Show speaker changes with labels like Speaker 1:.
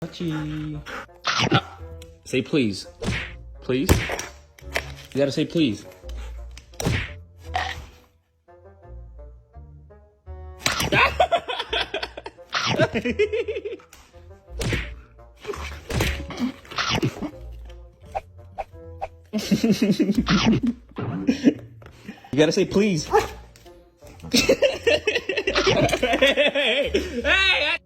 Speaker 1: Touchy. Say please. Please? You gotta say please. You gotta say please. Hey,